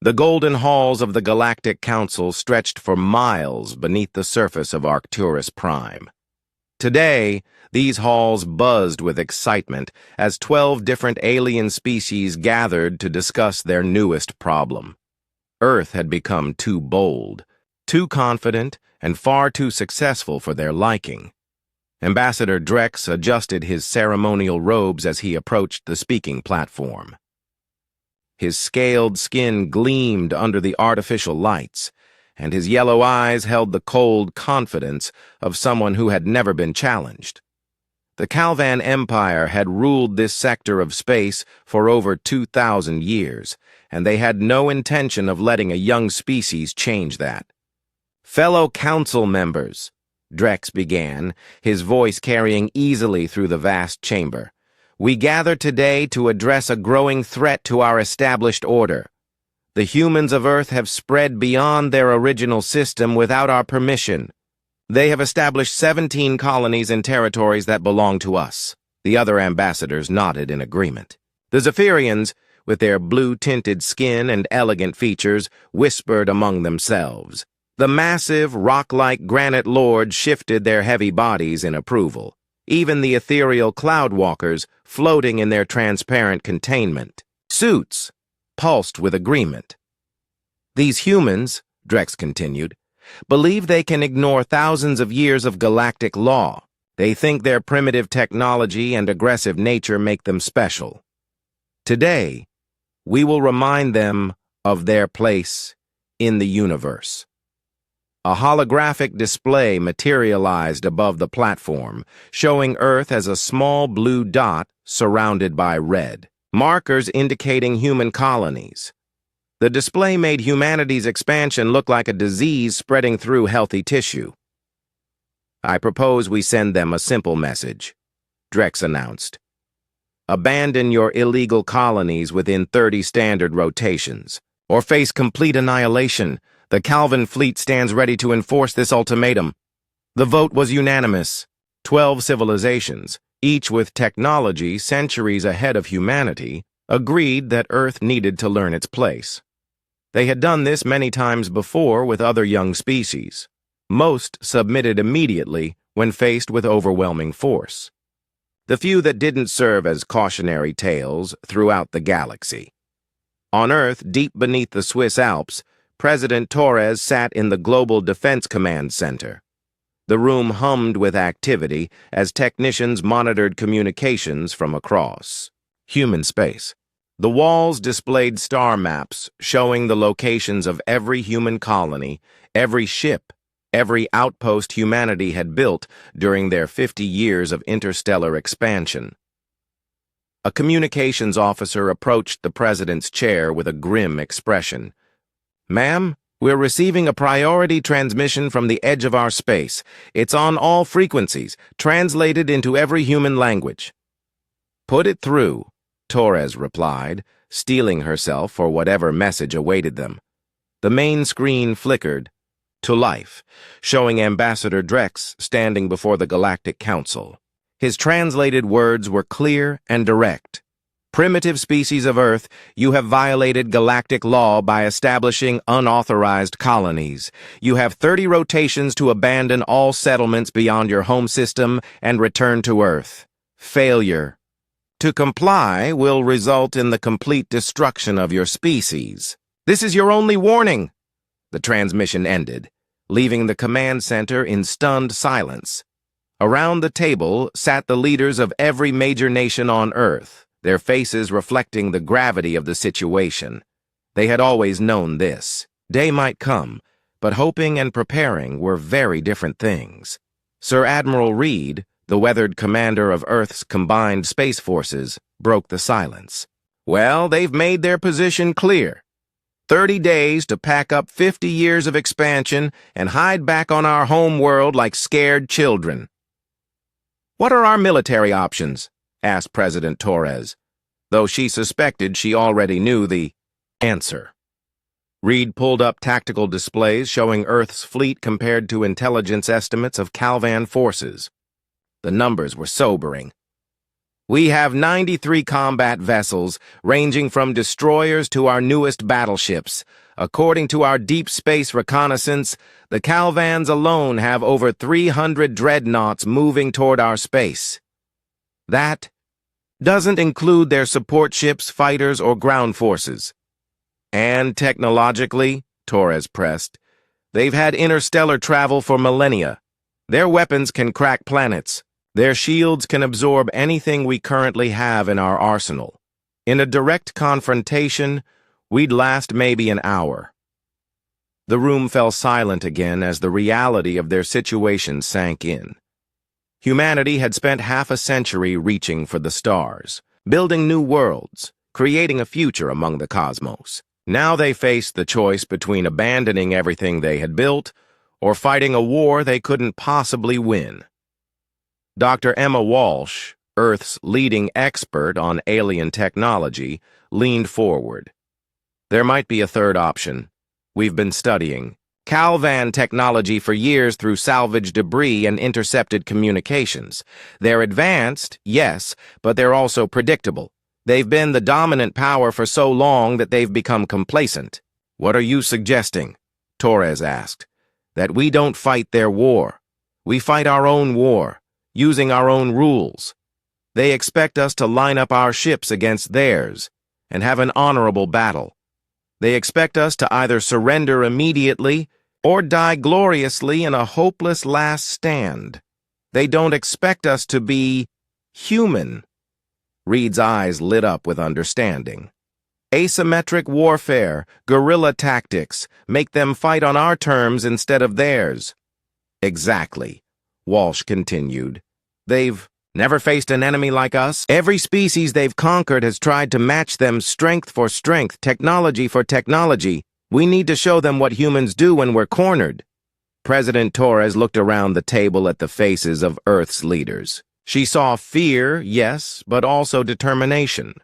The golden halls of the Galactic Council stretched for miles beneath the surface of Arcturus Prime. Today, these halls buzzed with excitement as 12 different alien species gathered to discuss their newest problem. Earth had become too bold, too confident, and far too successful for their liking. Ambassador Drex adjusted his ceremonial robes as he approached the speaking platform. His scaled skin gleamed under the artificial lights, and his yellow eyes held the cold confidence of someone who had never been challenged. The Calvan Empire had ruled this sector of space for over 2,000 years, and they had no intention of letting a young species change that. "Fellow council members," Drex began, his voice carrying easily through the vast chamber, "we gather today to address a growing threat to our established order. The humans of Earth have spread beyond their original system without our permission. They have established 17 colonies in territories that belong to us." The other ambassadors nodded in agreement. The Zephyrians, with their blue-tinted skin and elegant features, whispered among themselves. The massive, rock-like granite lords shifted their heavy bodies in approval. Even the ethereal cloud-walkers, floating in their transparent containment suits, pulsed with agreement. "These humans," Drex continued, "believe they can ignore thousands of years of galactic law. They think their primitive technology and aggressive nature make them special. Today, we will remind them of their place in the universe." A holographic display materialized above the platform, showing Earth as a small blue dot surrounded by red, markers indicating human colonies. The display made humanity's expansion look like a disease spreading through healthy tissue. "I propose we send them a simple message," Drex announced. "Abandon your illegal colonies within 30 standard rotations, or face complete annihilation. The Calvan fleet stands ready to enforce this ultimatum." The vote was unanimous. 12 civilizations, each with technology centuries ahead of humanity, agreed that Earth needed to learn its place. They had done this many times before with other young species. Most submitted immediately when faced with overwhelming force. The few that didn't serve as cautionary tales throughout the galaxy. On Earth, deep beneath the Swiss Alps, President Torres sat in the Global Defense Command Center. The room hummed with activity as technicians monitored communications from across human space. The walls displayed star maps showing the locations of every human colony, every ship, every outpost humanity had built during their 50 years of interstellar expansion. A communications officer approached the president's chair with a grim expression. "Ma'am, we're receiving a priority transmission from the edge of our space. It's on all frequencies, translated into every human language." "Put it through," Torres replied, steeling herself for whatever message awaited them. The main screen flickered to life, showing Ambassador Drex standing before the Galactic Council. His translated words were clear and direct. "Primitive species of Earth, you have violated galactic law by establishing unauthorized colonies. You have 30 rotations to abandon all settlements beyond your home system and return to Earth. Failure to comply will result in the complete destruction of your species. This is your only warning." The transmission ended, leaving the command center in stunned silence. Around the table sat the leaders of every major nation on Earth, their faces reflecting the gravity of the situation. They had always known this. Day might come, but hoping and preparing were very different things. Sir Admiral Reed, the weathered commander of Earth's combined space forces, broke the silence. "Well, they've made their position clear. 30 days to pack up 50 years of expansion and hide back on our home world like scared children." "What are our military options?" asked President Torres, though she suspected she already knew the answer. Reed pulled up tactical displays showing Earth's fleet compared to intelligence estimates of Calvan forces. The numbers were sobering. We have 93 combat vessels, ranging from destroyers to our newest battleships. According to our deep space reconnaissance, the Calvans alone have over 300 dreadnoughts moving toward our space. That doesn't include their support ships, fighters, or ground forces. And technologically, Torres pressed, they've had interstellar travel for millennia. Their weapons can crack planets. Their shields can absorb anything we currently have in our arsenal. In a direct confrontation, we'd last maybe an hour. The room fell silent again as the reality of their situation sank in. Humanity had spent half a century reaching for the stars, building new worlds, creating a future among the cosmos. Now they faced the choice between abandoning everything they had built or fighting a war they couldn't possibly win. Dr. Emma Walsh, Earth's leading expert on alien technology, leaned forward. There might be a third option. We've been studying Calvan technology for years through salvaged debris and intercepted communications. They're advanced, yes, but they're also predictable. They've been the dominant power for so long that they've become complacent. What are you suggesting? Torres asked. That we don't fight their war. We fight our own war, using our own rules. They expect us to line up our ships against theirs and have an honorable battle. They expect us to either surrender immediately or die gloriously in a hopeless last stand. They don't expect us to be human. Reed's eyes lit up with understanding. Asymmetric warfare, guerrilla tactics, make them fight on our terms instead of theirs. Exactly, Walsh continued. They've never faced an enemy like us. Every species they've conquered has tried to match them strength for strength, technology for technology. We need to show them what humans do when we're cornered. President Torres looked around the table at the faces of Earth's leaders. She saw fear, yes, but also determination.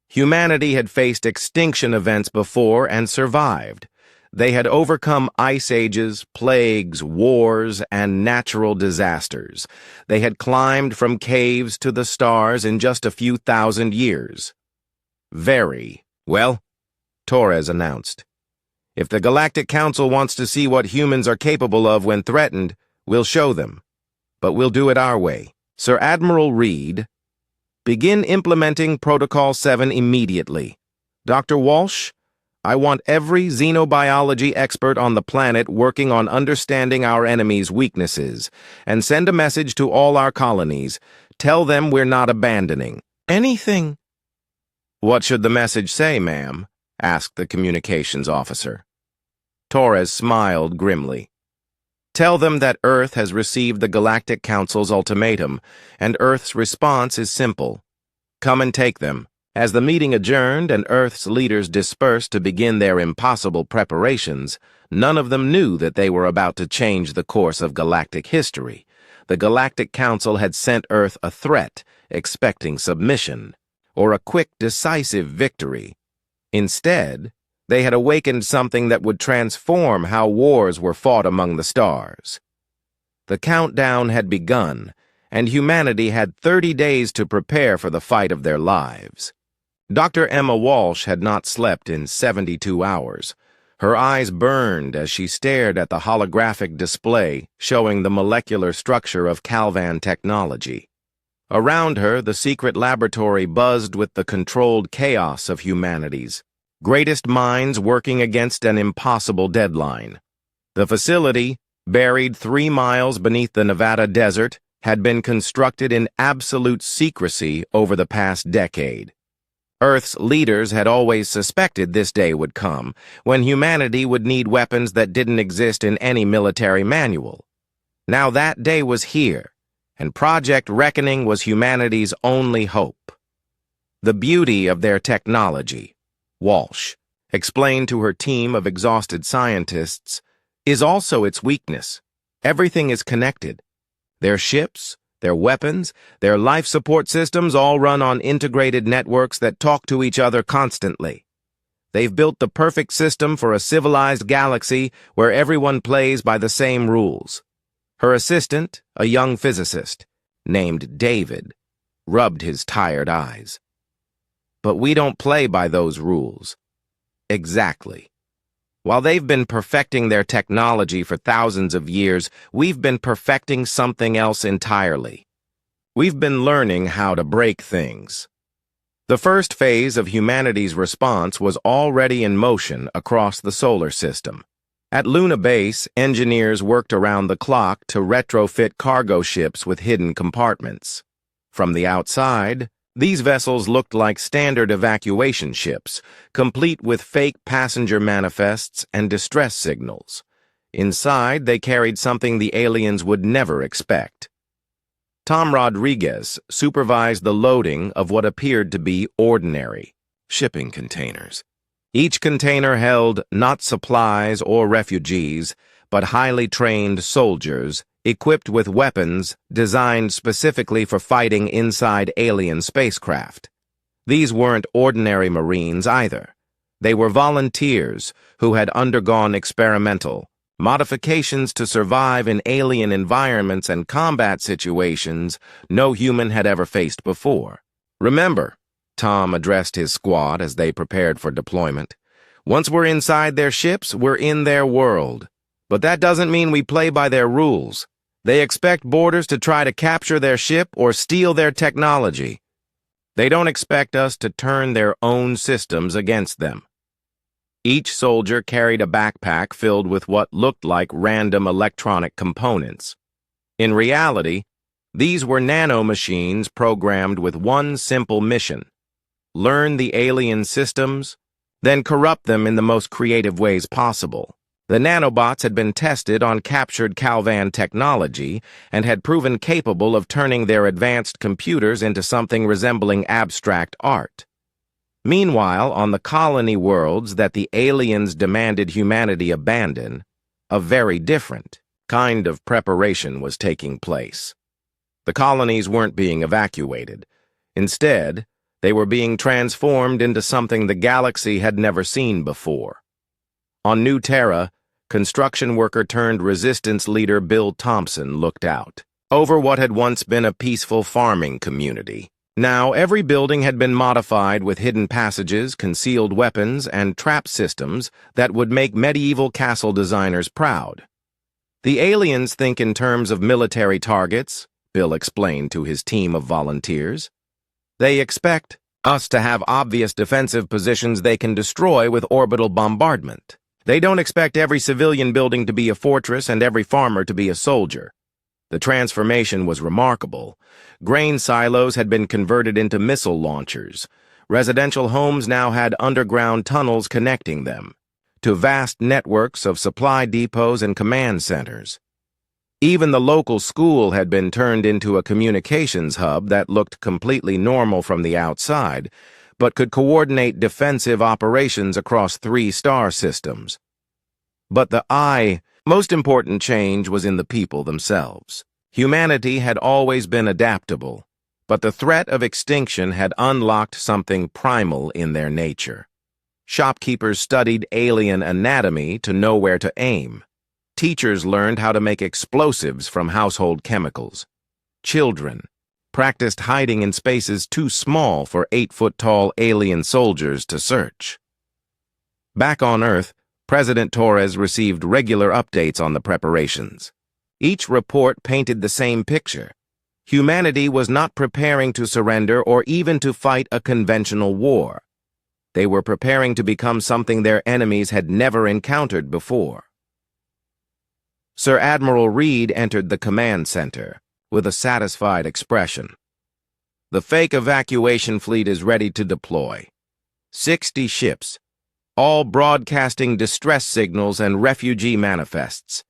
Humanity had faced extinction events before and survived. They had overcome ice ages, plagues, wars, and natural disasters. They had climbed from caves to the stars in just a few thousand years. Very well, Torres announced. If the Galactic Council wants to see what humans are capable of when threatened, we'll show them. But we'll do it our way. Sir Admiral Reed, begin implementing Protocol 7 immediately. Dr. Walsh, I want every xenobiology expert on the planet working on understanding our enemy's weaknesses, and send a message to all our colonies. Tell them we're not abandoning anything. What should the message say, ma'am? Asked the communications officer. Torres smiled grimly. Tell them that Earth has received the Galactic Council's ultimatum, and Earth's response is simple. Come and take them. As the meeting adjourned and Earth's leaders dispersed to begin their impossible preparations, none of them knew that they were about to change the course of galactic history. The Galactic Council had sent Earth a threat, expecting submission, or a quick, decisive victory. Instead, they had awakened something that would transform how wars were fought among the stars. The countdown had begun, and humanity had 30 days to prepare for the fight of their lives. Dr. Emma Walsh had not slept in 72 hours. Her eyes burned as she stared at the holographic display showing the molecular structure of Calvan technology. Around her, the secret laboratory buzzed with the controlled chaos of humanity's greatest minds working against an impossible deadline. The facility, buried 3 miles beneath the Nevada desert, had been constructed in absolute secrecy over the past decade. Earth's leaders had always suspected this day would come, when humanity would need weapons that didn't exist in any military manual. Now that day was here, and Project Reckoning was humanity's only hope. The beauty of their technology, Walsh explained to her team of exhausted scientists, is also its weakness. Everything is connected. Their ships, their weapons, their life support systems all run on integrated networks that talk to each other constantly. They've built the perfect system for a civilized galaxy where everyone plays by the same rules. Her assistant, a young physicist, named David, rubbed his tired eyes. But we don't play by those rules. Exactly. While they've been perfecting their technology for thousands of years, we've been perfecting something else entirely. We've been learning how to break things. The first phase of humanity's response was already in motion across the solar system. At Luna Base, engineers worked around the clock to retrofit cargo ships with hidden compartments. From the outside, these vessels looked like standard evacuation ships, complete with fake passenger manifests and distress signals. Inside, they carried something the aliens would never expect. Tom Rodriguez supervised the loading of what appeared to be ordinary shipping containers. Each container held not supplies or refugees, but highly trained soldiers equipped with weapons designed specifically for fighting inside alien spacecraft. These weren't ordinary Marines either. They were volunteers who had undergone experimental modifications to survive in alien environments and combat situations no human had ever faced before. Remember, Tom addressed his squad as they prepared for deployment. Once we're inside their ships, we're in their world. But that doesn't mean we play by their rules. They expect boarders to try to capture their ship or steal their technology. They don't expect us to turn their own systems against them. Each soldier carried a backpack filled with what looked like random electronic components. In reality, these were nanomachines programmed with one simple mission: learn the alien systems, then corrupt them in the most creative ways possible. The nanobots had been tested on captured Calvan technology and had proven capable of turning their advanced computers into something resembling abstract art. Meanwhile, on the colony worlds that the aliens demanded humanity abandon, a very different kind of preparation was taking place. The colonies weren't being evacuated. Instead, they were being transformed into something the galaxy had never seen before. On New Terra, construction worker turned resistance leader Bill Thompson looked out over what had once been a peaceful farming community. Now, every building had been modified with hidden passages, concealed weapons, and trap systems that would make medieval castle designers proud. The aliens think in terms of military targets, Bill explained to his team of volunteers. They expect us to have obvious defensive positions they can destroy with orbital bombardment. They don't expect every civilian building to be a fortress and every farmer to be a soldier. The transformation was remarkable. Grain silos had been converted into missile launchers. Residential homes now had underground tunnels connecting them to vast networks of supply depots and command centers. Even the local school had been turned into a communications hub that looked completely normal from the outside, but could coordinate defensive operations across 3 star systems. But the most important change was in the people themselves. Humanity had always been adaptable, but the threat of extinction had unlocked something primal in their nature. Shopkeepers studied alien anatomy to know where to aim. Teachers learned how to make explosives from household chemicals. Children practiced hiding in spaces too small for 8-foot-tall alien soldiers to search. Back on Earth, President Torres received regular updates on the preparations. Each report painted the same picture. Humanity was not preparing to surrender or even to fight a conventional war. They were preparing to become something their enemies had never encountered before. Sir Admiral Reed entered the command center with a satisfied expression. The fake evacuation fleet is ready to deploy. 60 ships, all broadcasting distress signals and refugee manifests.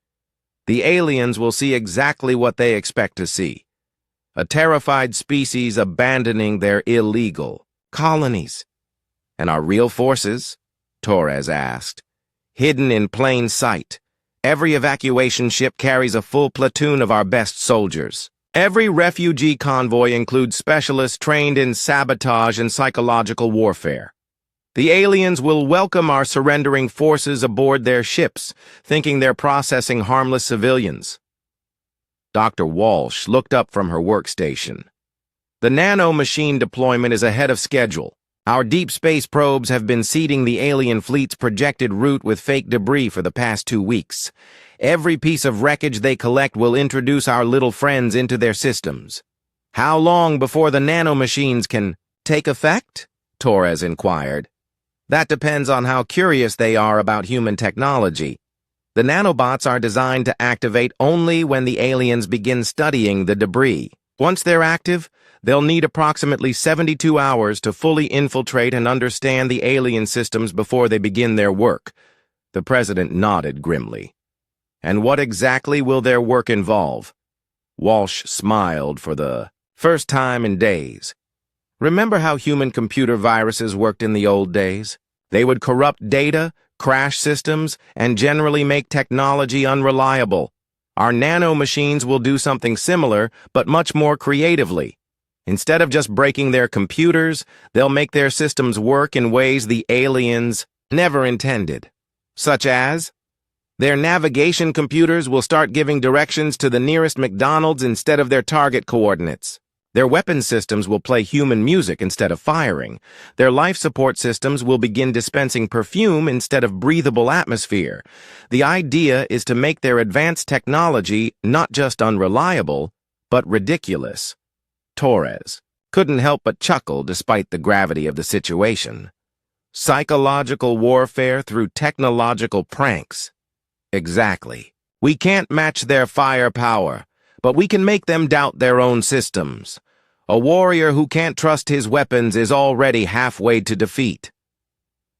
The aliens will see exactly what they expect to see: a terrified species abandoning their illegal colonies. And our real forces? Torres asked. Hidden in plain sight. Every evacuation ship carries a full platoon of our best soldiers. Every refugee convoy includes specialists trained in sabotage and psychological warfare. The aliens will welcome our surrendering forces aboard their ships, thinking they're processing harmless civilians. Dr. Walsh looked up from her workstation. The nano-machine deployment is ahead of schedule. Our deep space probes have been seeding the alien fleet's projected route with fake debris for the past 2 weeks. Every piece of wreckage they collect will introduce our little friends into their systems. How long before the nano-machines can take effect? Torres inquired. That depends on how curious they are about human technology. The nanobots are designed to activate only when the aliens begin studying the debris. Once they're active, they'll need approximately 72 hours to fully infiltrate and understand the alien systems before they begin their work. The president nodded grimly. And what exactly will their work involve? Walsh smiled for the first time in days. Remember how human computer viruses worked in the old days? They would corrupt data, crash systems, and generally make technology unreliable. Our nano-machines will do something similar, but much more creatively. Instead of just breaking their computers, they'll make their systems work in ways the aliens never intended. Such as, their navigation computers will start giving directions to the nearest McDonald's instead of their target coordinates. Their weapon systems will play human music instead of firing. Their life support systems will begin dispensing perfume instead of breathable atmosphere. The idea is to make their advanced technology not just unreliable, but ridiculous. Torres couldn't help but chuckle despite the gravity of the situation. Psychological warfare through technological pranks. Exactly. We can't match their firepower, but we can make them doubt their own systems. A warrior who can't trust his weapons is already halfway to defeat.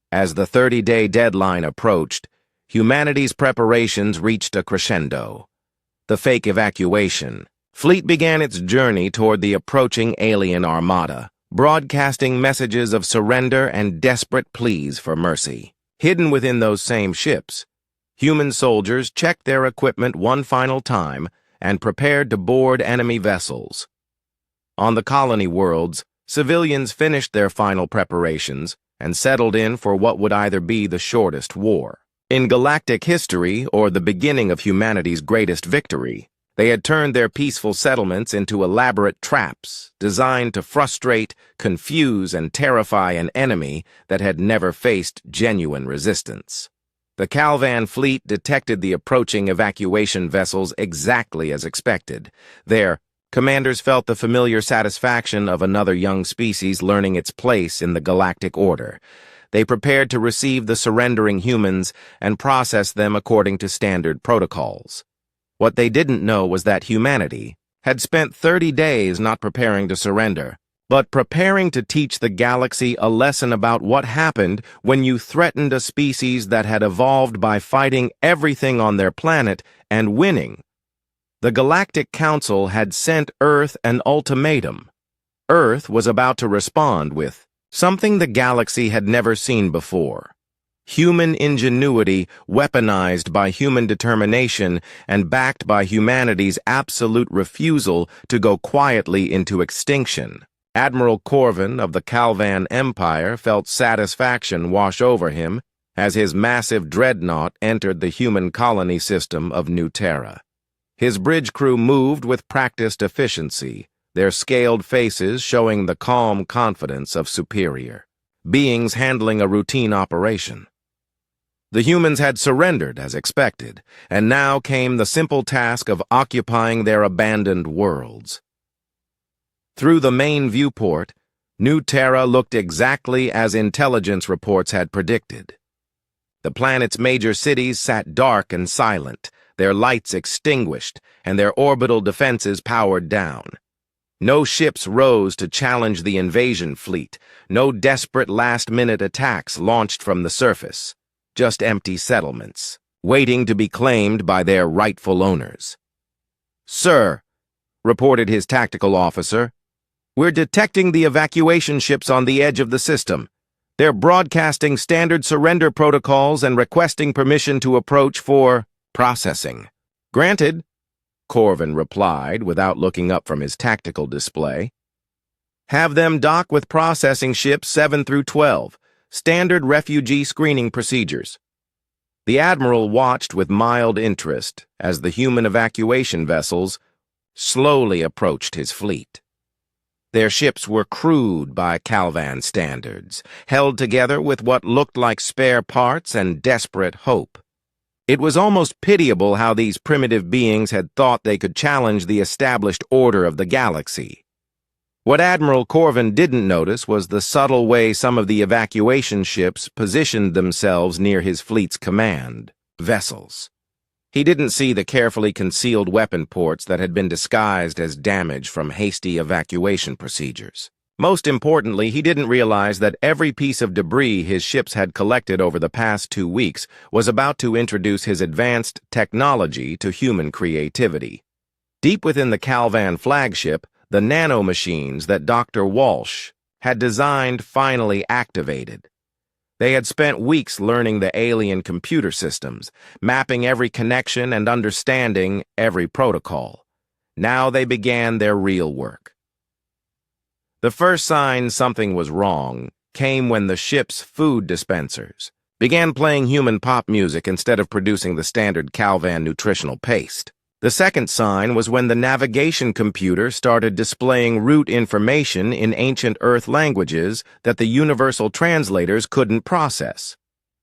As the 30-day deadline approached, humanity's preparations reached a crescendo. The fake evacuation fleet began its journey toward the approaching alien armada, broadcasting messages of surrender and desperate pleas for mercy. Hidden within those same ships, human soldiers checked their equipment one final time and prepared to board enemy vessels. On the colony worlds, civilians finished their final preparations and settled in for what would either be the shortest war. In galactic history, or the beginning of humanity's greatest victory, they had turned their peaceful settlements into elaborate traps designed to frustrate, confuse, and terrify an enemy that had never faced genuine resistance. The Calvan fleet detected the approaching evacuation vessels exactly as expected. Their commanders felt the familiar satisfaction of another young species learning its place in the galactic order. They prepared to receive the surrendering humans and process them according to standard protocols. What they didn't know was that humanity had spent 30 days not preparing to surrender, but preparing to teach the galaxy a lesson about what happened when you threatened a species that had evolved by fighting everything on their planet and winning. The Galactic Council had sent Earth an ultimatum. Earth was about to respond with something the galaxy had never seen before. Human ingenuity weaponized by human determination and backed by humanity's absolute refusal to go quietly into extinction. Admiral Corvin of the Calvan Empire felt satisfaction wash over him as his massive dreadnought entered the human colony system of New Terra. His bridge crew moved with practiced efficiency, their scaled faces showing the calm confidence of superior beings handling a routine operation. The humans had surrendered as expected, and now came the simple task of occupying their abandoned worlds. Through the main viewport, New Terra looked exactly as intelligence reports had predicted. The planet's major cities sat dark and silent, their lights extinguished, and their orbital defenses powered down. No ships rose to challenge the invasion fleet, no desperate last-minute attacks launched from the surface, just empty settlements, waiting to be claimed by their rightful owners. "Sir," reported his tactical officer, "we're detecting the evacuation ships on the edge of the system. They're broadcasting standard surrender protocols and requesting permission to approach for processing." "Granted," Corvin replied without looking up from his tactical display. "Have them dock with processing ships 7 through 12, standard refugee screening procedures." The Admiral watched with mild interest as the human evacuation vessels slowly approached his fleet. Their ships were crude by Calvan standards, held together with what looked like spare parts and desperate hope. It was almost pitiable how these primitive beings had thought they could challenge the established order of the galaxy. What Admiral Corvin didn't notice was the subtle way some of the evacuation ships positioned themselves near his fleet's command vessels. He didn't see the carefully concealed weapon ports that had been disguised as damage from hasty evacuation procedures. Most importantly, he didn't realize that every piece of debris his ships had collected over the past 2 weeks was about to introduce his advanced technology to human creativity. Deep within the Calvan flagship, the nanomachines that Dr. Walsh had designed finally activated. They had spent weeks learning the alien computer systems, mapping every connection and understanding every protocol. Now they began their real work. The first sign something was wrong came when the ship's food dispensers began playing human pop music instead of producing the standard Calvan nutritional paste. The second sign was when the navigation computer started displaying route information in ancient Earth languages that the universal translators couldn't process.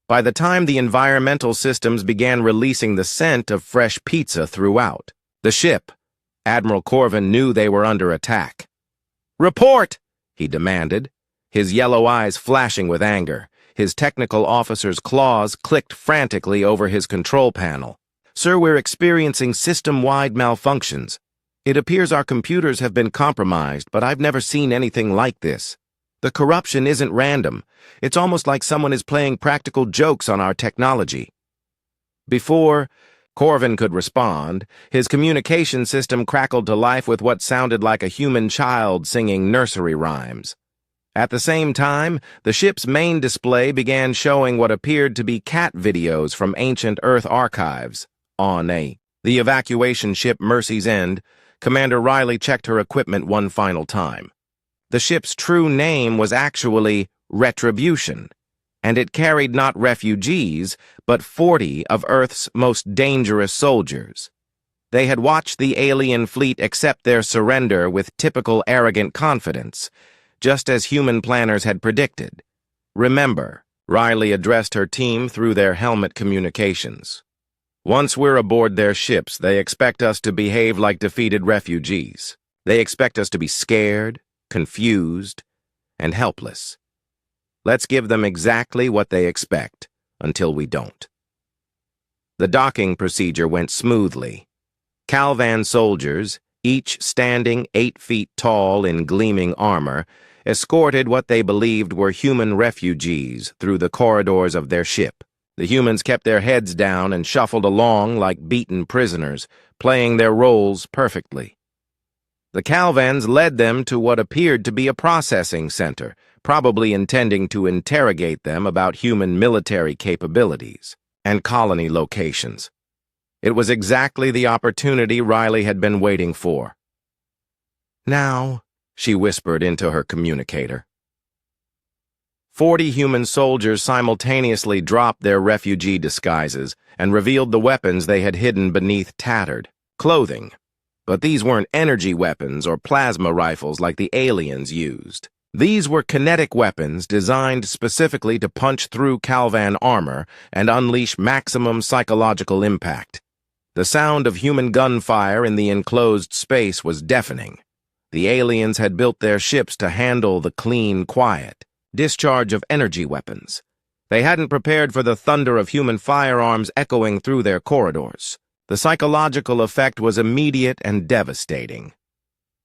By the time the environmental systems began releasing the scent of fresh pizza throughout the ship, Admiral Corvin knew they were under attack. "Report!" he demanded, his yellow eyes flashing with anger. His technical officer's claws clicked frantically over his control panel. "Sir, we're experiencing system-wide malfunctions. It appears our computers have been compromised, but I've never seen anything like this. The corruption isn't random. It's almost like someone is playing practical jokes on our technology." Before Corvin could respond, his communication system crackled to life with what sounded like a human child singing nursery rhymes. At the same time, the ship's main display began showing what appeared to be cat videos from ancient Earth archives. On the evacuation ship Mercy's End, Commander Riley checked her equipment one final time. The ship's true name was actually Retribution, and it carried not refugees, but 40 of Earth's most dangerous soldiers. They had watched the alien fleet accept their surrender with typical arrogant confidence, just as human planners had predicted. "Remember," Riley addressed her team through their helmet communications. "Once we're aboard their ships, they expect us to behave like defeated refugees. They expect us to be scared, confused, and helpless. Let's give them exactly what they expect, until we don't." The docking procedure went smoothly. Calvan soldiers, each standing 8 feet tall in gleaming armor, escorted what they believed were human refugees through the corridors of their ship. The humans kept their heads down and shuffled along like beaten prisoners, playing their roles perfectly. The Calvans led them to what appeared to be a processing center, probably intending to interrogate them about human military capabilities and colony locations. It was exactly the opportunity Riley had been waiting for. "Now," she whispered into her communicator. 40 human soldiers simultaneously dropped their refugee disguises and revealed the weapons they had hidden beneath tattered clothing. But these weren't energy weapons or plasma rifles like the aliens used. These were kinetic weapons designed specifically to punch through Calvan armor and unleash maximum psychological impact. The sound of human gunfire in the enclosed space was deafening. The aliens had built their ships to handle the clean, quiet discharge of energy weapons. They hadn't prepared for the thunder of human firearms echoing through their corridors. The psychological effect was immediate and devastating.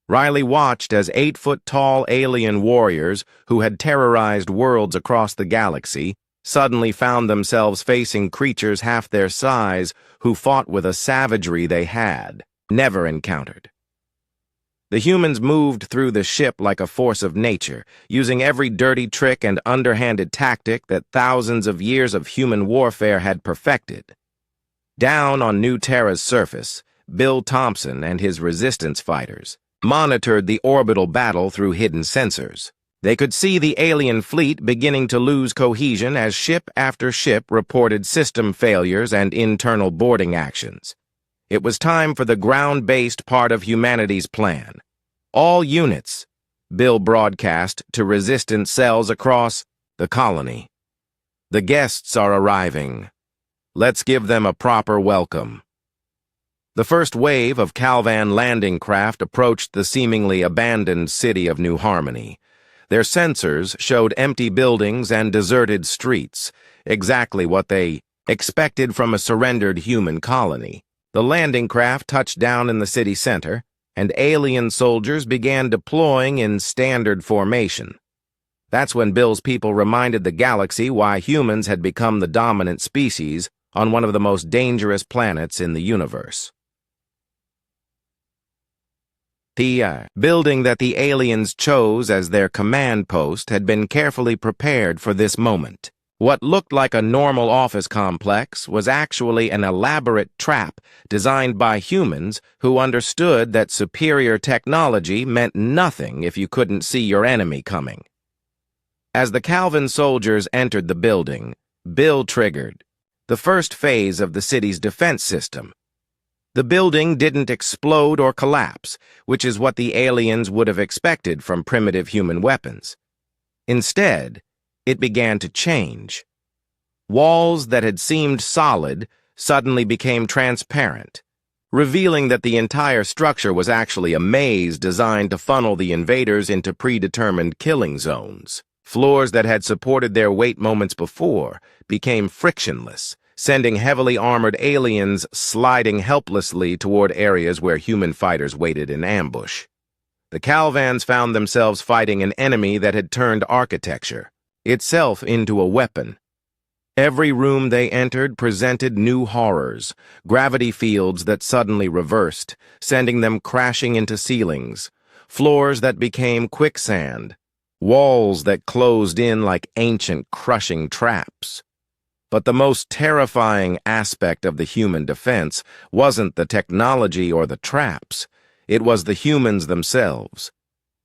Riley watched as 8-foot-tall alien warriors who had terrorized worlds across the galaxy suddenly found themselves facing creatures half their size who fought with a savagery they had never encountered. The humans moved through the ship like a force of nature, using every dirty trick and underhanded tactic that thousands of years of human warfare had perfected. Down on New Terra's surface, Bill Thompson and his resistance fighters monitored the orbital battle through hidden sensors. They could see the alien fleet beginning to lose cohesion as ship after ship reported system failures and internal boarding actions. It was time for the ground-based part of humanity's plan. All units, Bill broadcast to resistance cells across the colony. "The guests are arriving. Let's give them a proper welcome." The first wave of Calvan landing craft approached the seemingly abandoned city of New Harmony. Their sensors showed empty buildings and deserted streets, exactly what they expected from a surrendered human colony. The landing craft touched down in the city center, and alien soldiers began deploying in standard formation. That's when Bill's people reminded the galaxy why humans had become the dominant species on one of the most dangerous planets in the universe. The building that the aliens chose as their command post had been carefully prepared for this moment. What looked like a normal office complex was actually an elaborate trap designed by humans who understood that superior technology meant nothing if you couldn't see your enemy coming. As the Calvan soldiers entered the building, Bill triggered the first phase of the city's defense system. The building didn't explode or collapse, which is what the aliens would have expected from primitive human weapons. Instead, it began to change. Walls that had seemed solid suddenly became transparent, revealing that the entire structure was actually a maze designed to funnel the invaders into predetermined killing zones. Floors that had supported their weight moments before became frictionless, sending heavily armored aliens sliding helplessly toward areas where human fighters waited in ambush. The Calvans found themselves fighting an enemy that had turned architecture itself into a weapon. Every room they entered presented new horrors, gravity fields that suddenly reversed, sending them crashing into ceilings, floors that became quicksand, walls that closed in like ancient crushing traps. But the most terrifying aspect of the human defense wasn't the technology or the traps. It was the humans themselves.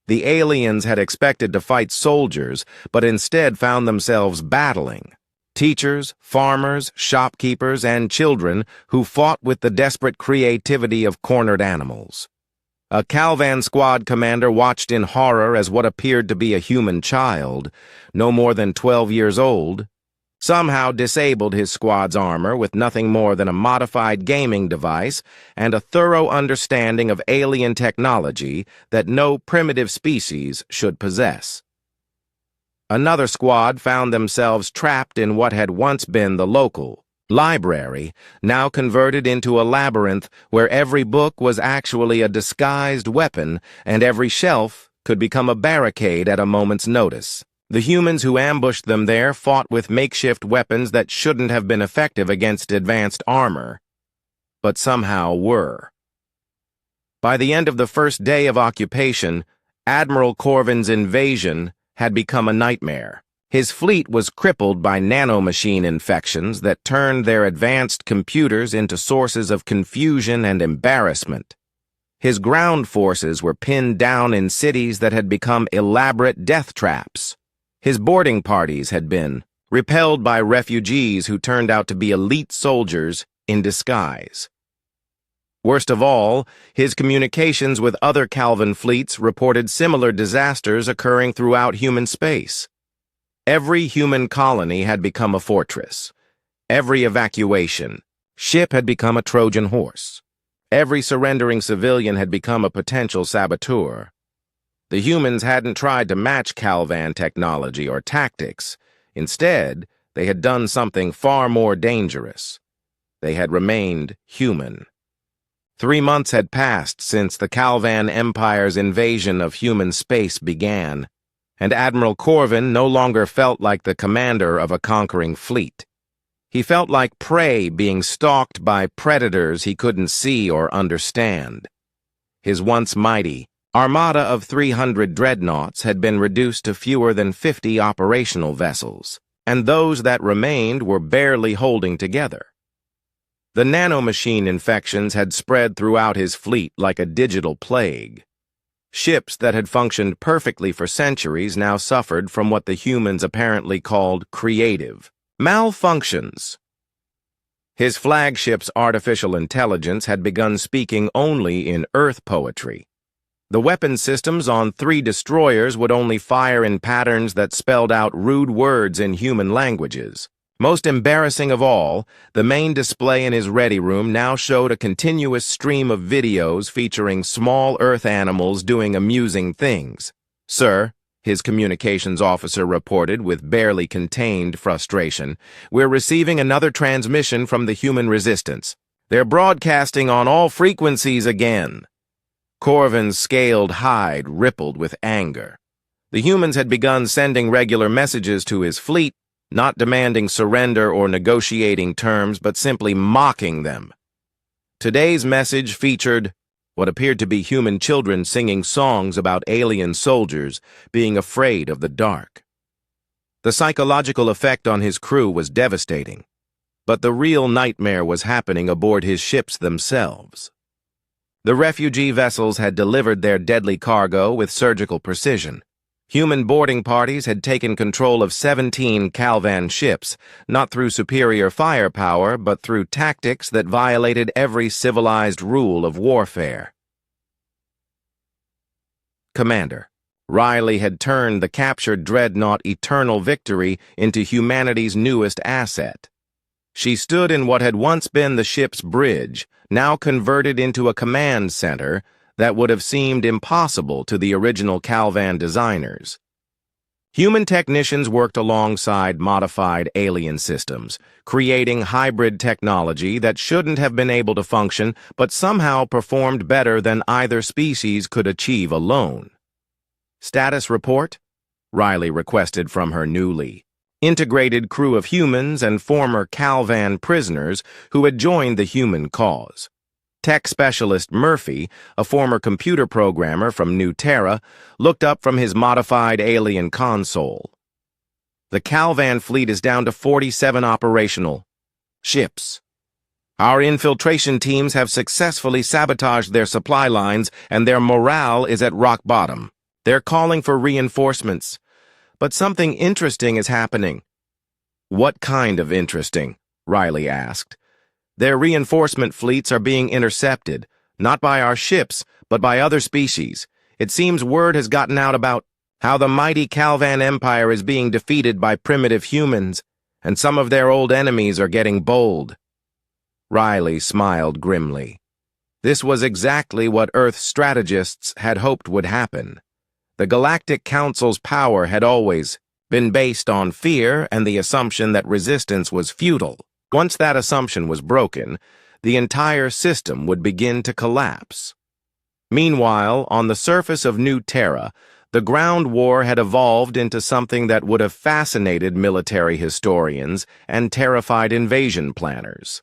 The aliens had expected to fight soldiers, but instead found themselves battling teachers, farmers, shopkeepers, and children who fought with the desperate creativity of cornered animals. A Calvan squad commander watched in horror as what appeared to be a human child, no more than 12 years old, somehow disabled his squad's armor with nothing more than a modified gaming device and a thorough understanding of alien technology that no primitive species should possess. Another squad found themselves trapped in what had once been the local library, now converted into a labyrinth where every book was actually a disguised weapon and every shelf could become a barricade at a moment's notice. The humans who ambushed them there fought with makeshift weapons that shouldn't have been effective against advanced armor, but somehow were. By the end of the first day of occupation, Admiral Corvin's invasion had become a nightmare. His fleet was crippled by nanomachine infections that turned their advanced computers into sources of confusion and embarrassment. His ground forces were pinned down in cities that had become elaborate death traps. His boarding parties had been repelled by refugees who turned out to be elite soldiers in disguise. Worst of all, his communications with other Calvan fleets reported similar disasters occurring throughout human space. Every human colony had become a fortress. Every evacuation ship had become a Trojan horse. Every surrendering civilian had become a potential saboteur. The humans hadn't tried to match Calvan technology or tactics. Instead, they had done something far more dangerous. They had remained human. 3 months had passed since the Calvan Empire's invasion of human space began, and Admiral Corvin no longer felt like the commander of a conquering fleet. He felt like prey being stalked by predators he couldn't see or understand. His once mighty armada of 300 dreadnoughts had been reduced to fewer than 50 operational vessels, and those that remained were barely holding together. The nanomachine infections had spread throughout his fleet like a digital plague. Ships that had functioned perfectly for centuries now suffered from what the humans apparently called creative malfunctions. His flagship's artificial intelligence had begun speaking only in Earth poetry. The weapon systems on 3 destroyers would only fire in patterns that spelled out rude words in human languages. Most embarrassing of all, the main display in his ready room now showed a continuous stream of videos featuring small Earth animals doing amusing things. "Sir," his communications officer reported with barely contained frustration, "we're receiving another transmission from the human resistance. They're broadcasting on all frequencies again." Corvin's scaled hide rippled with anger. The humans had begun sending regular messages to his fleet, not demanding surrender or negotiating terms, but simply mocking them. Today's message featured what appeared to be human children singing songs about alien soldiers being afraid of the dark. The psychological effect on his crew was devastating, but the real nightmare was happening aboard his ships themselves. The refugee vessels had delivered their deadly cargo with surgical precision. Human boarding parties had taken control of 17 Calvan ships, not through superior firepower, but through tactics that violated every civilized rule of warfare. Commander, Riley had turned the captured dreadnought Eternal Victory into humanity's newest asset. She stood in what had once been the ship's bridge, now converted into a command center that would have seemed impossible to the original Calvan designers. Human technicians worked alongside modified alien systems, creating hybrid technology that shouldn't have been able to function but somehow performed better than either species could achieve alone. "Status report?" Riley requested from her newly integrated crew of humans and former Calvan prisoners who had joined the human cause. Tech specialist Murphy, a former computer programmer from New Terra, looked up from his modified alien console. "The Calvan fleet is down to 47 operational ships. Our infiltration teams have successfully sabotaged their supply lines, and their morale is at rock bottom. They're calling for reinforcements. But something interesting is happening." "What kind of interesting?" Riley asked. "Their reinforcement fleets are being intercepted, not by our ships, but by other species. It seems word has gotten out about how the mighty Calvan Empire is being defeated by primitive humans, and some of their old enemies are getting bold." Riley smiled grimly. This was exactly what Earth strategists had hoped would happen. The Galactic Council's power had always been based on fear and the assumption that resistance was futile. Once that assumption was broken, the entire system would begin to collapse. Meanwhile, on the surface of New Terra, the ground war had evolved into something that would have fascinated military historians and terrified invasion planners.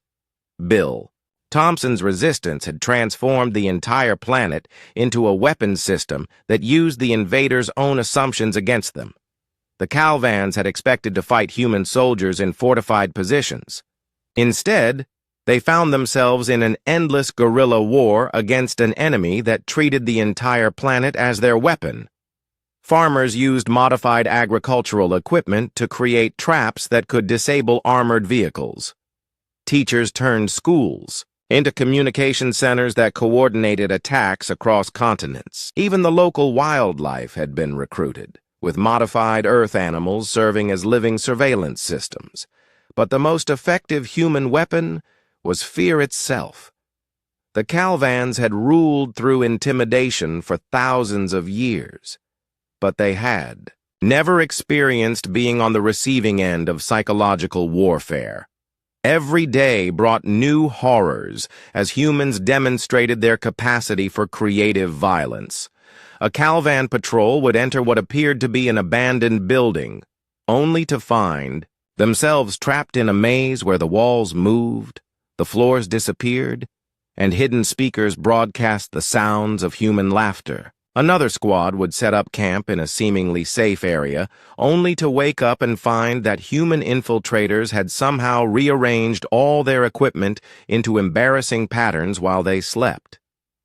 Bill Thompson's resistance had transformed the entire planet into a weapons system that used the invaders' own assumptions against them. The Calvans had expected to fight human soldiers in fortified positions. Instead, they found themselves in an endless guerrilla war against an enemy that treated the entire planet as their weapon. Farmers used modified agricultural equipment to create traps that could disable armored vehicles. Teachers turned schools into communication centers that coordinated attacks across continents. Even the local wildlife had been recruited, with modified Earth animals serving as living surveillance systems. But the most effective human weapon was fear itself. The Calvans had ruled through intimidation for thousands of years, but they had never experienced being on the receiving end of psychological warfare. Every day brought new horrors as humans demonstrated their capacity for creative violence. A Calvan patrol would enter what appeared to be an abandoned building, only to find themselves trapped in a maze where the walls moved, the floors disappeared, and hidden speakers broadcast the sounds of human laughter. Another squad would set up camp in a seemingly safe area, only to wake up and find that human infiltrators had somehow rearranged all their equipment into embarrassing patterns while they slept.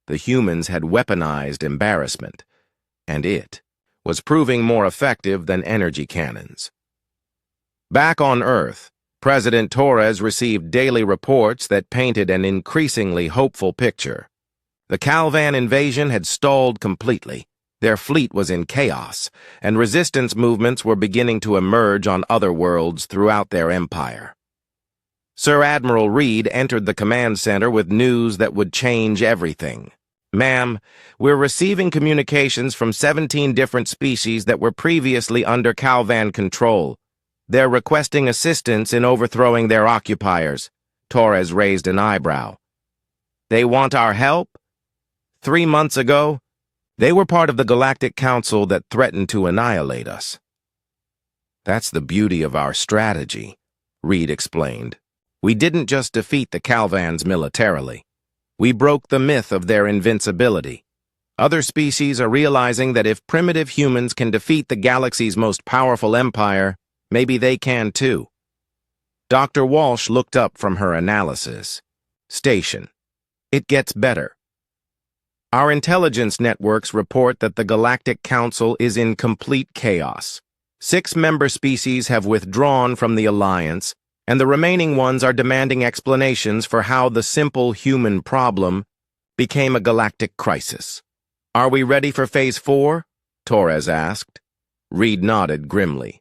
The humans had weaponized embarrassment, and it was proving more effective than energy cannons. Back on Earth, President Torres received daily reports that painted an increasingly hopeful picture. The Calvan invasion had stalled completely. Their fleet was in chaos, and resistance movements were beginning to emerge on other worlds throughout their empire. Sir Admiral Reed entered the command center with news that would change everything. "Ma'am, we're receiving communications from 17 different species that were previously under Calvan control. They're requesting assistance in overthrowing their occupiers." Torres raised an eyebrow. "They want our help?" 3 months ago, they were part of the Galactic Council that threatened to annihilate us. "That's the beauty of our strategy," Reed explained. "We didn't just defeat the Calvans militarily. We broke the myth of their invincibility. Other species are realizing that if primitive humans can defeat the galaxy's most powerful empire, maybe they can too." Dr. Walsh looked up from her analysis. "Station. It gets better. Our intelligence networks report that the Galactic Council is in complete chaos. 6 member species have withdrawn from the Alliance, and the remaining ones are demanding explanations for how the simple human problem became a galactic crisis." "Are we ready for Phase 4? Torres asked. Reed nodded grimly.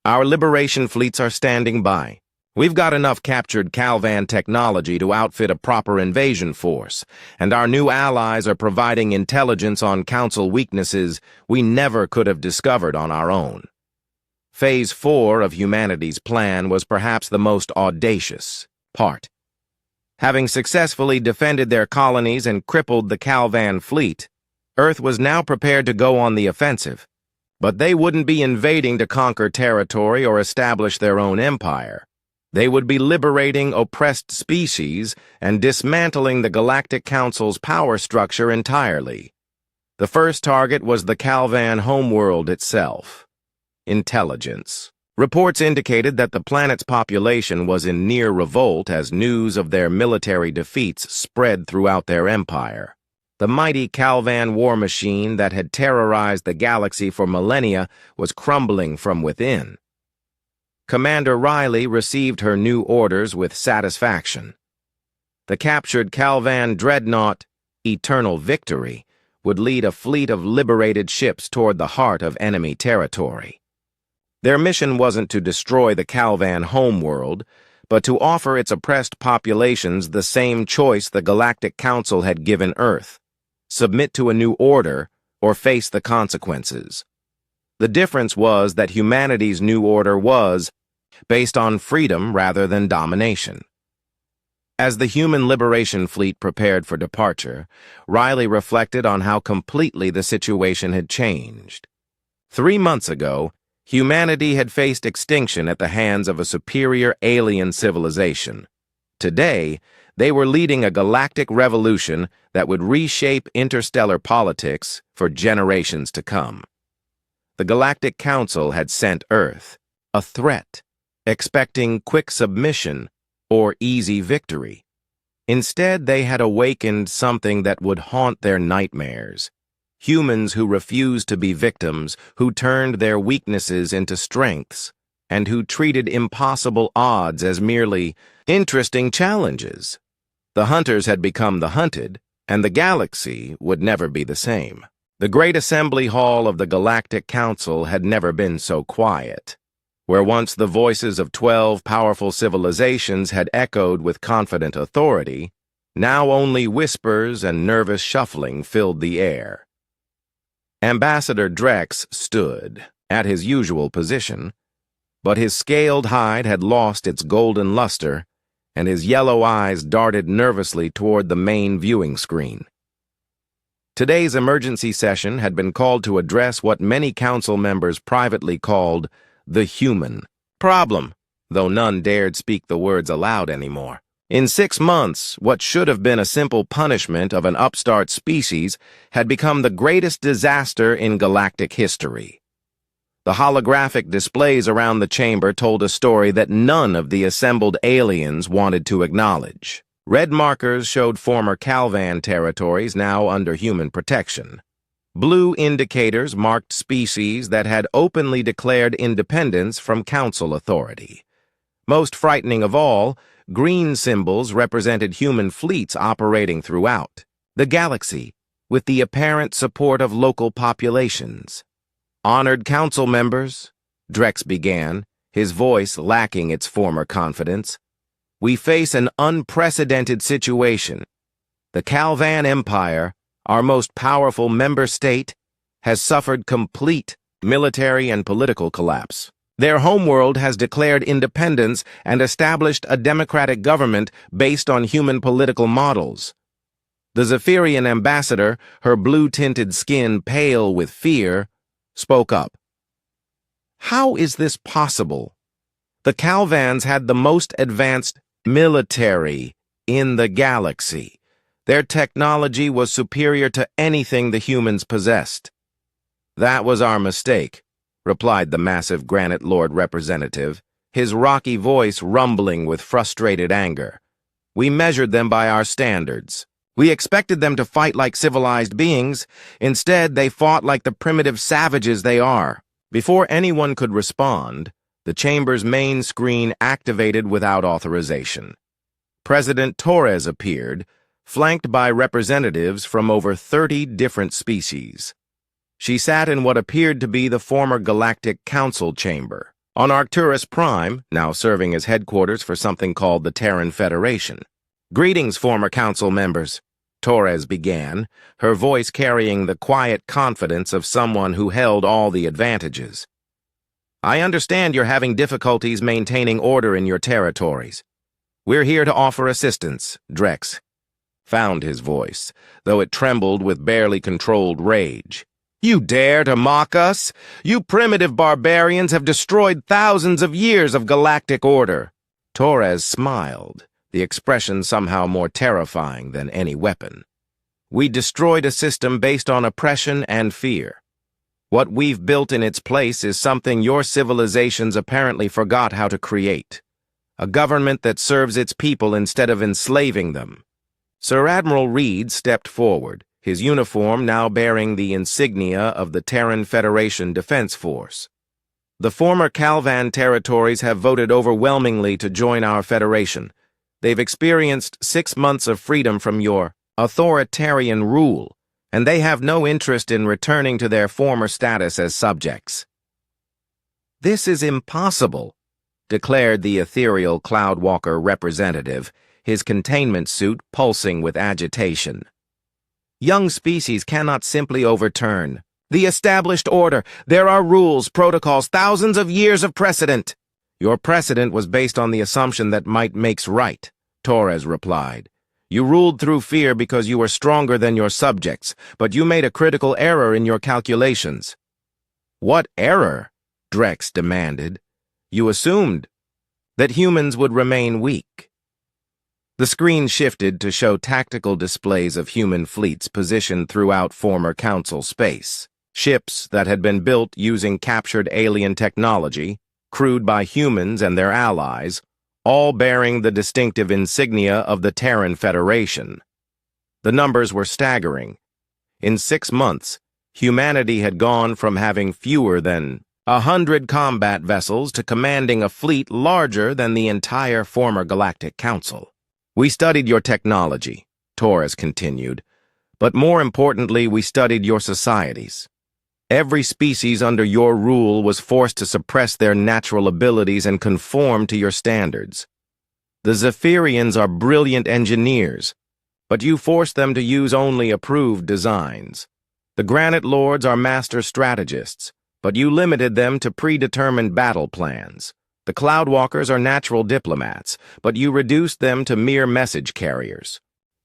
"Our liberation fleets are standing by. We've got enough captured Calvan technology to outfit a proper invasion force, and our new allies are providing intelligence on Council weaknesses we never could have discovered on our own." Phase 4 of humanity's plan was perhaps the most audacious part. Having successfully defended their colonies and crippled the Calvan fleet, Earth was now prepared to go on the offensive. But they wouldn't be invading to conquer territory or establish their own empire. They would be liberating oppressed species and dismantling the Galactic Council's power structure entirely. The first target was the Calvan homeworld itself. Intelligence. Reports indicated that the planet's population was in near revolt as news of their military defeats spread throughout their empire. The mighty Calvan war machine that had terrorized the galaxy for millennia was crumbling from within. Commander Riley received her new orders with satisfaction. The captured Calvan dreadnought, Eternal Victory, would lead a fleet of liberated ships toward the heart of enemy territory. Their mission wasn't to destroy the Calvan homeworld, but to offer its oppressed populations the same choice the Galactic Council had given Earth: submit to a new order or face the consequences. The difference was that humanity's new order was based on freedom rather than domination. As the human liberation fleet prepared for departure, Riley reflected on how completely the situation had changed. 3 months ago, humanity had faced extinction at the hands of a superior alien civilization. Today, they were leading a galactic revolution that would reshape interstellar politics for generations to come. The Galactic Council had sent Earth a threat, expecting quick submission or easy victory. Instead, they had awakened something that would haunt their nightmares. Humans who refused to be victims, who turned their weaknesses into strengths, and who treated impossible odds as merely interesting challenges. The hunters had become the hunted, and the galaxy would never be the same. The great assembly hall of the Galactic Council had never been so quiet. Where once the voices of 12 powerful civilizations had echoed with confident authority, now only whispers and nervous shuffling filled the air. Ambassador Drex stood at his usual position, but his scaled hide had lost its golden luster, and his yellow eyes darted nervously toward the main viewing screen. Today's emergency session had been called to address what many council members privately called the human problem, though none dared speak the words aloud anymore. In 6 months, what should have been a simple punishment of an upstart species had become the greatest disaster in galactic history. The holographic displays around the chamber told a story that none of the assembled aliens wanted to acknowledge. Red markers showed former Calvan territories now under human protection. Blue indicators marked species that had openly declared independence from council authority. Most frightening of all, green symbols represented human fleets operating throughout. the galaxy, with the apparent support of local populations. Honored council members, Drex began, his voice lacking its former confidence, we face an unprecedented situation. The Calvan Empire, our most powerful member state, has suffered complete military and political collapse. Their homeworld has declared independence and established a democratic government based on human political models. The Zephyrian ambassador, her blue-tinted skin pale with fear, spoke up. How is this possible? The Calvans had the most advanced military in the galaxy. Their technology was superior to anything the humans possessed. That was our mistake, replied the massive Granite Lord representative, his rocky voice rumbling with frustrated anger. We measured them by our standards. We expected them to fight like civilized beings. Instead, they fought like the primitive savages they are. Before anyone could respond, the chamber's main screen activated without authorization. President Torres appeared, flanked by representatives from over 30 different species. She sat in what appeared to be the former Galactic Council chamber, on Arcturus Prime, now serving as headquarters for something called the Terran Federation. Greetings, former council members, Torres began, her voice carrying the quiet confidence of someone who held all the advantages. I understand you're having difficulties maintaining order in your territories. We're here to offer assistance, Drex found his voice, though it trembled with barely controlled rage. You dare to mock us? You primitive barbarians have destroyed thousands of years of galactic order. Torres smiled, the expression somehow more terrifying than any weapon. We destroyed a system based on oppression and fear. What we've built in its place is something your civilizations apparently forgot how to create. A government that serves its people instead of enslaving them. Sir Admiral Reed stepped forward, his uniform now bearing the insignia of the Terran Federation Defense Force. The former Calvan territories have voted overwhelmingly to join our federation. They've experienced 6 months of freedom from your authoritarian rule, and they have no interest in returning to their former status as subjects. This is impossible, declared the ethereal Cloudwalker representative, his containment suit pulsing with agitation. Young species cannot simply overturn the established order. There are rules, protocols, thousands of years of precedent. Your precedent was based on the assumption that might makes right, Torres replied. You ruled through fear because you were stronger than your subjects, but you made a critical error in your calculations. What error? Drex demanded. You assumed that humans would remain weak. The screen shifted to show tactical displays of human fleets positioned throughout former Council space. Ships that had been built using captured alien technology, crewed by humans and their allies, all bearing the distinctive insignia of the Terran Federation. The numbers were staggering. In 6 months, humanity had gone from having fewer than 100 combat vessels to commanding a fleet larger than the entire former Galactic Council. We studied your technology, Torres continued, but more importantly, we studied your societies. Every species under your rule was forced to suppress their natural abilities and conform to your standards. The Zephyrians are brilliant engineers, but you forced them to use only approved designs. The Granite Lords are master strategists, but you limited them to predetermined battle plans. The Cloudwalkers are natural diplomats, but you reduced them to mere message carriers.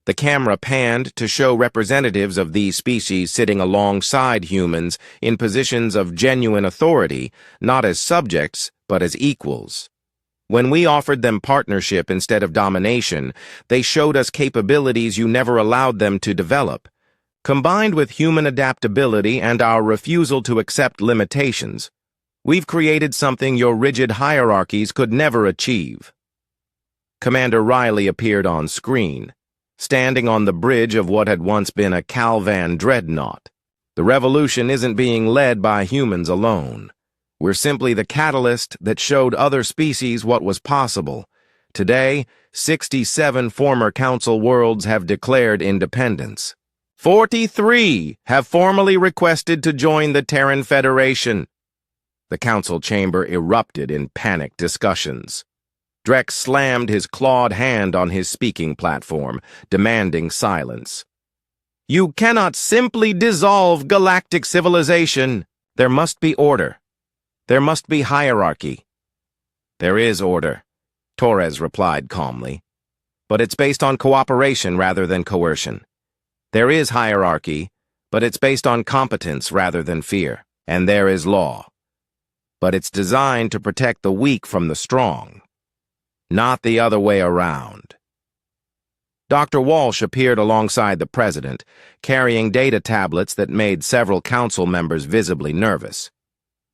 The camera panned to show representatives of these species sitting alongside humans in positions of genuine authority, not as subjects, but as equals. When we offered them partnership instead of domination, they showed us capabilities you never allowed them to develop. Combined with human adaptability and our refusal to accept limitations, we've created something your rigid hierarchies could never achieve. Commander Riley appeared on screen, standing on the bridge of what had once been a Calvan dreadnought. The revolution isn't being led by humans alone. We're simply the catalyst that showed other species what was possible. Today, 67 former Council worlds have declared independence. 43 have formally requested to join the Terran Federation. The Council chamber erupted in panicked discussions. Drex slammed his clawed hand on his speaking platform, demanding silence. You cannot simply dissolve galactic civilization. There must be order. There must be hierarchy. There is order, Torres replied calmly. But it's based on cooperation rather than coercion. There is hierarchy, but it's based on competence rather than fear. And there is law. But it's designed to protect the weak from the strong, not the other way around. Dr. Walsh appeared alongside the president, carrying data tablets that made several council members visibly nervous.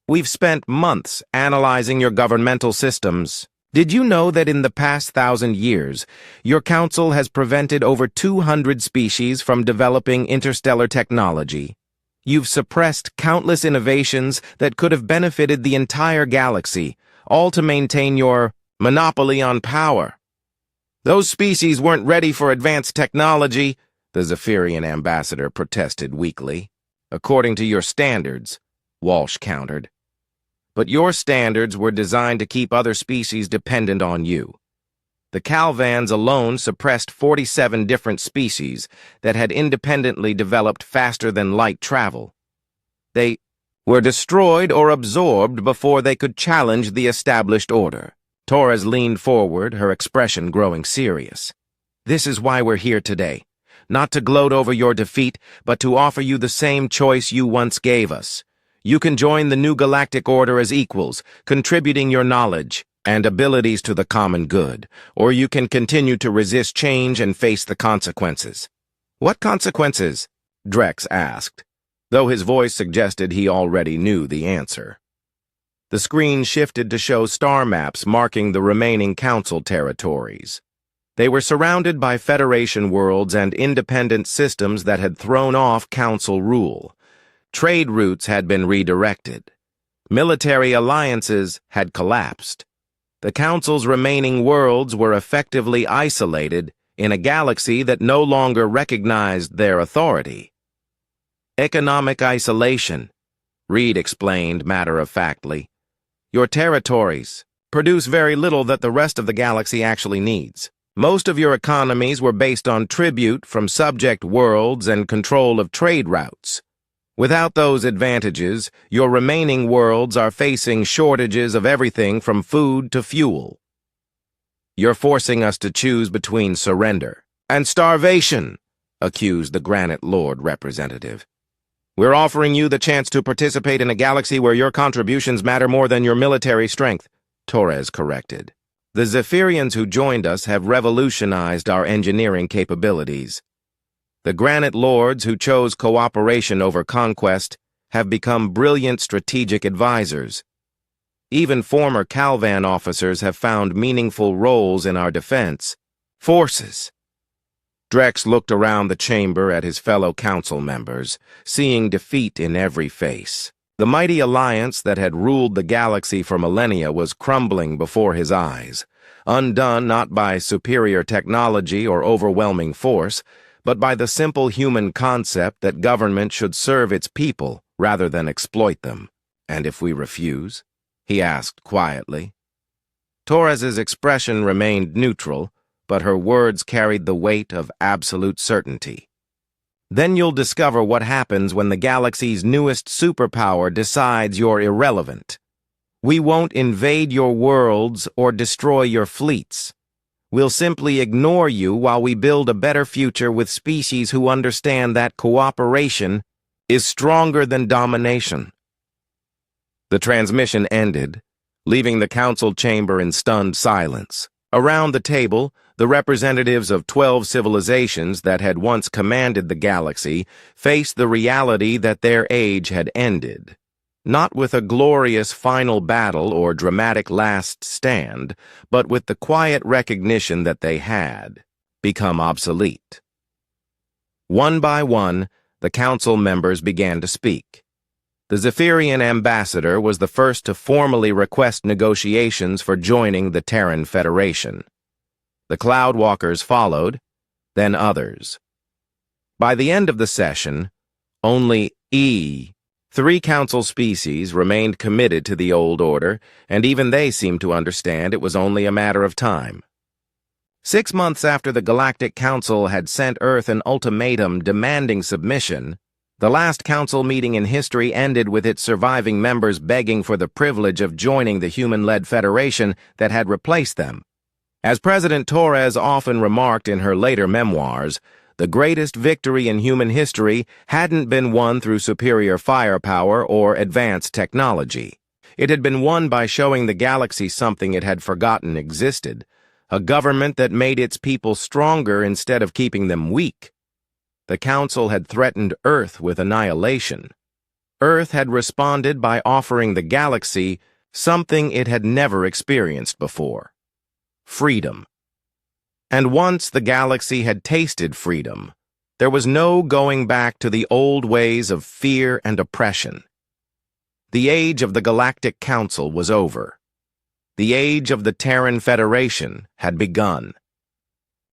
We've spent months analyzing your governmental systems. Did you know that in the past 1,000 years, your council has prevented over 200 species from developing interstellar technology? You've suppressed countless innovations that could have benefited the entire galaxy, all to maintain your monopoly on power. Those species weren't ready for advanced technology, the Zephyrian ambassador protested weakly. According to your standards, Walsh countered. But your standards were designed to keep other species dependent on you. The Calvans alone suppressed 47 different species that had independently developed faster than light travel. They were destroyed or absorbed before they could challenge the established order. Torres leaned forward, her expression growing serious. This is why we're here today. Not to gloat over your defeat, but to offer you the same choice you once gave us. You can join the new galactic order as equals, contributing your knowledge and abilities to the common good, or you can continue to resist change and face the consequences. What consequences? Drex asked, though his voice suggested he already knew the answer. The screen shifted to show star maps marking the remaining Council territories. They were surrounded by Federation worlds and independent systems that had thrown off Council rule. Trade routes had been redirected. Military alliances had collapsed. The Council's remaining worlds were effectively isolated in a galaxy that no longer recognized their authority. Economic isolation, Reed explained matter-of-factly. Your territories produce very little that the rest of the galaxy actually needs. Most of your economies were based on tribute from subject worlds and control of trade routes. Without those advantages, your remaining worlds are facing shortages of everything from food to fuel. You're forcing us to choose between surrender and starvation, accused the Granite Lord representative. We're offering you the chance to participate in a galaxy where your contributions matter more than your military strength, Torres corrected. The Zephyrians who joined us have revolutionized our engineering capabilities. The Granite Lords who chose cooperation over conquest have become brilliant strategic advisors. Even former Calvan officers have found meaningful roles in our defense forces. Drex looked around the chamber at his fellow council members, seeing defeat in every face. The mighty alliance that had ruled the galaxy for millennia was crumbling before his eyes, undone not by superior technology or overwhelming force, but by the simple human concept that government should serve its people rather than exploit them. And if we refuse? He asked quietly. Torres's expression remained neutral, but her words carried the weight of absolute certainty. Then you'll discover what happens when the galaxy's newest superpower decides you're irrelevant. We won't invade your worlds or destroy your fleets. We'll simply ignore you while we build a better future with species who understand that cooperation is stronger than domination. The transmission ended, leaving the council chamber in stunned silence. Around the table, the representatives of 12 civilizations that had once commanded the galaxy faced the reality that their age had ended. Not with a glorious final battle or dramatic last stand, but with the quiet recognition that they had become obsolete. One by one, the council members began to speak. The Zephyrian ambassador was the first to formally request negotiations for joining the Terran Federation. The Cloudwalkers followed, then others. By the end of the session, only 3 council species remained committed to the old order, and even they seemed to understand it was only a matter of time. 6 months after the Galactic Council had sent Earth an ultimatum demanding submission, the last council meeting in history ended with its surviving members begging for the privilege of joining the human-led federation that had replaced them. As President Torres often remarked in her later memoirs, the greatest victory in human history hadn't been won through superior firepower or advanced technology. It had been won by showing the galaxy something it had forgotten existed, a government that made its people stronger instead of keeping them weak. The Council had threatened Earth with annihilation. Earth had responded by offering the galaxy something it had never experienced before: freedom. And once the galaxy had tasted freedom, there was no going back to the old ways of fear and oppression. The age of the Galactic Council was over. The age of the Terran Federation had begun.